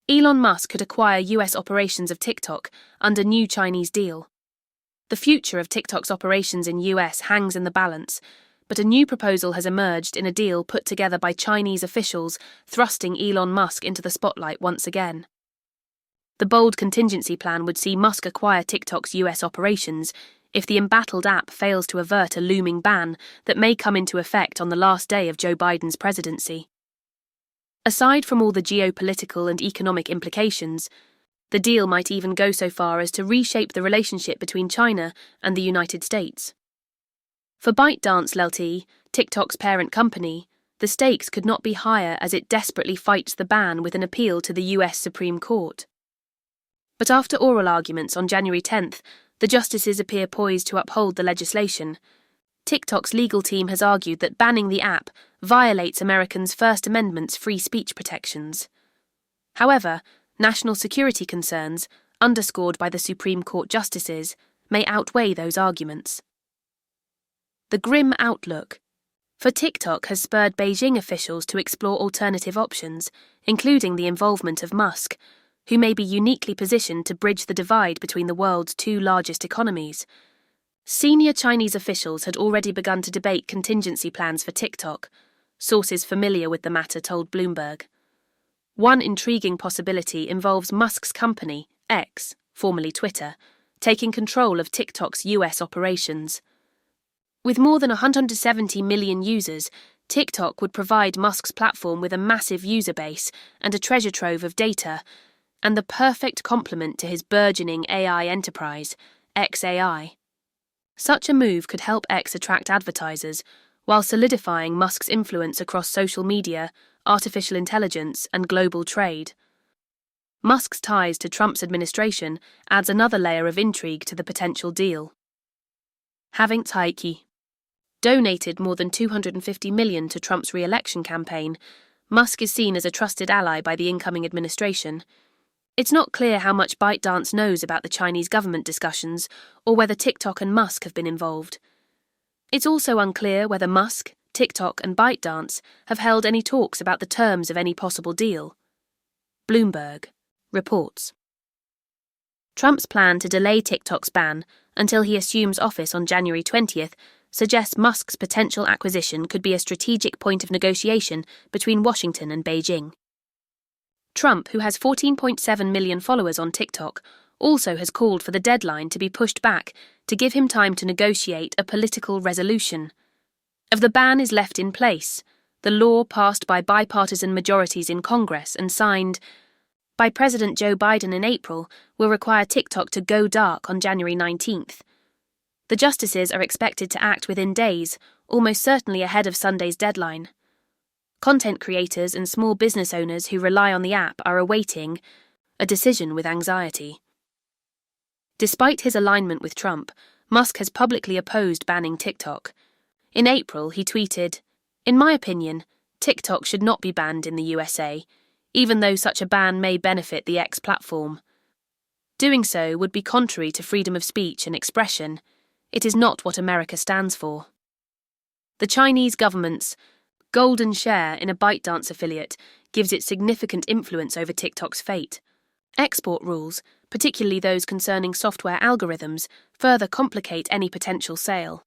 Elon Musk could acquire US operations of TikTok under new Chinese deal. The future of TikTok's operations in US hangs in the balance, but a new proposal has emerged in a deal put together by Chinese officials, thrusting Elon Musk into the spotlight once again. The bold contingency plan would see Musk acquire TikTok's US operations if the embattled app fails to avert a looming ban that may come into effect on the last day of Joe Biden's presidency. Aside from all the geopolitical and economic implications, the deal might even go so far as to reshape the relationship between China and the United States. For ByteDance Ltd, TikTok's parent company, the stakes could not be higher as it desperately fights the ban with an appeal to the US Supreme Court. But after oral arguments on January 10th, the justices appear poised to uphold the legislation. TikTok's legal team has argued that banning the app violates Americans' First Amendment's free speech protections. However, national security concerns, underscored by the Supreme Court justices, may outweigh those arguments. The grim outlook for TikTok has spurred Beijing officials to explore alternative options, including the involvement of Musk, who may be uniquely positioned to bridge the divide between the world's two largest economies. Senior Chinese officials had already begun to debate contingency plans for TikTok, sources familiar with the matter told Bloomberg. One intriguing possibility involves Musk's company, X, formerly Twitter, taking control of TikTok's US operations. With more than 170 million users, TikTok would provide Musk's platform with a massive user base and a treasure trove of data, and the perfect complement to his burgeoning AI enterprise, XAI. Such a move could help X attract advertisers, while solidifying Musk's influence across social media, artificial intelligence, and global trade. Musk's ties to Trump's administration adds another layer of intrigue to the potential deal. Having Taiki donated more than $250 million to Trump's re-election campaign, Musk is seen as a trusted ally by the incoming administration. It's not clear how much ByteDance knows about the Chinese government discussions or whether TikTok and Musk have been involved. It's also unclear whether Musk, TikTok and ByteDance have held any talks about the terms of any possible deal. Bloomberg reports. Trump's plan to delay TikTok's ban until he assumes office on January 20th suggests Musk's potential acquisition could be a strategic point of negotiation between Washington and Beijing. Trump, who has 14.7 million followers on TikTok, also has called for the deadline to be pushed back to give him time to negotiate a political resolution. If the ban is left in place, the law passed by bipartisan majorities in Congress and signed by President Joe Biden in April will require TikTok to go dark on January 19th. The justices are expected to act within days, almost certainly ahead of Sunday's deadline. Content creators and small business owners who rely on the app are awaiting a decision with anxiety. Despite his alignment with Trump, Musk has publicly opposed banning TikTok. In April, he tweeted, "In my opinion, TikTok should not be banned in the USA, even though such a ban may benefit the X platform. Doing so would be contrary to freedom of speech and expression. It is not what America stands for." The Chinese government's golden share in a ByteDance affiliate gives it significant influence over TikTok's fate. Export rules, particularly those concerning software algorithms, further complicate any potential sale.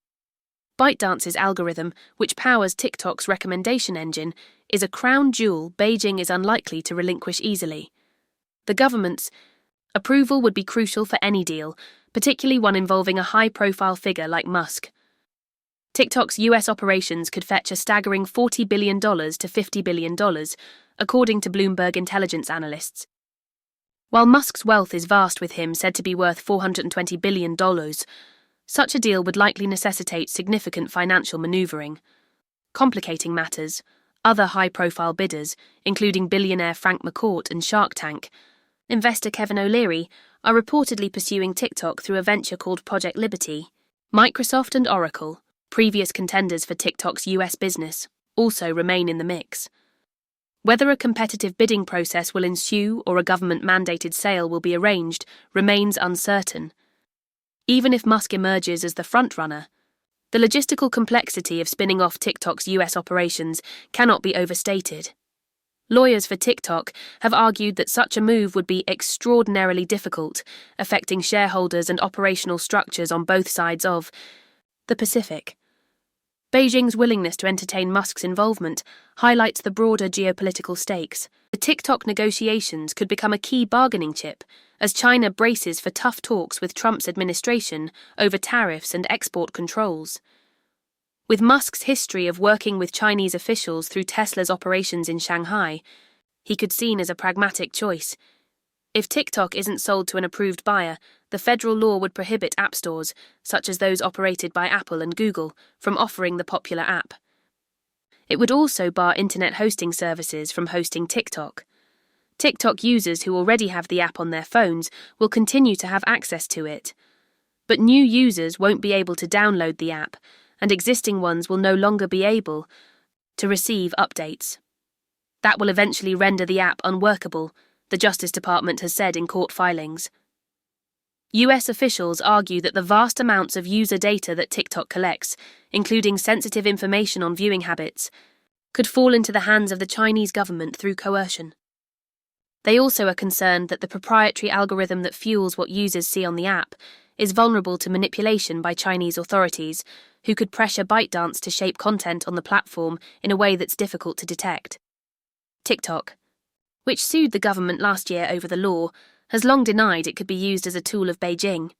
ByteDance's algorithm, which powers TikTok's recommendation engine, is a crown jewel Beijing is unlikely to relinquish easily. The government's approval would be crucial for any deal, particularly one involving a high-profile figure like Musk. TikTok's US operations could fetch a staggering $40 billion to $50 billion, according to Bloomberg intelligence analysts. While Musk's wealth is vast, with him said to be worth $420 billion, such a deal would likely necessitate significant financial maneuvering. Complicating matters, other high-profile bidders, including billionaire Frank McCourt and Shark Tank, investor Kevin O'Leary, are reportedly pursuing TikTok through a venture called Project Liberty. Microsoft and Oracle, previous contenders for TikTok's US business, also remain in the mix. Whether a competitive bidding process will ensue or a government-mandated sale will be arranged remains uncertain. Even if Musk emerges as the frontrunner, the logistical complexity of spinning off TikTok's US operations cannot be overstated. Lawyers for TikTok have argued that such a move would be extraordinarily difficult, affecting shareholders and operational structures on both sides of the Pacific. Beijing's willingness to entertain Musk's involvement highlights the broader geopolitical stakes. The TikTok negotiations could become a key bargaining chip as China braces for tough talks with Trump's administration over tariffs and export controls. With Musk's history of working with Chinese officials through Tesla's operations in Shanghai, he could be seen as a pragmatic choice. If TikTok isn't sold to an approved buyer, the federal law would prohibit app stores, such as those operated by Apple and Google, from offering the popular app. It would also bar internet hosting services from hosting TikTok. TikTok users who already have the app on their phones will continue to have access to it. But new users won't be able to download the app, and existing ones will no longer be able to receive updates. That will eventually render the app unworkable, the Justice Department has said in court filings. US officials argue that the vast amounts of user data that TikTok collects, including sensitive information on viewing habits, could fall into the hands of the Chinese government through coercion. They also are concerned that the proprietary algorithm that fuels what users see on the app is vulnerable to manipulation by Chinese authorities, who could pressure ByteDance to shape content on the platform in a way that's difficult to detect. TikTok, which sued the government last year over the law, has long denied it could be used as a tool of Beijing.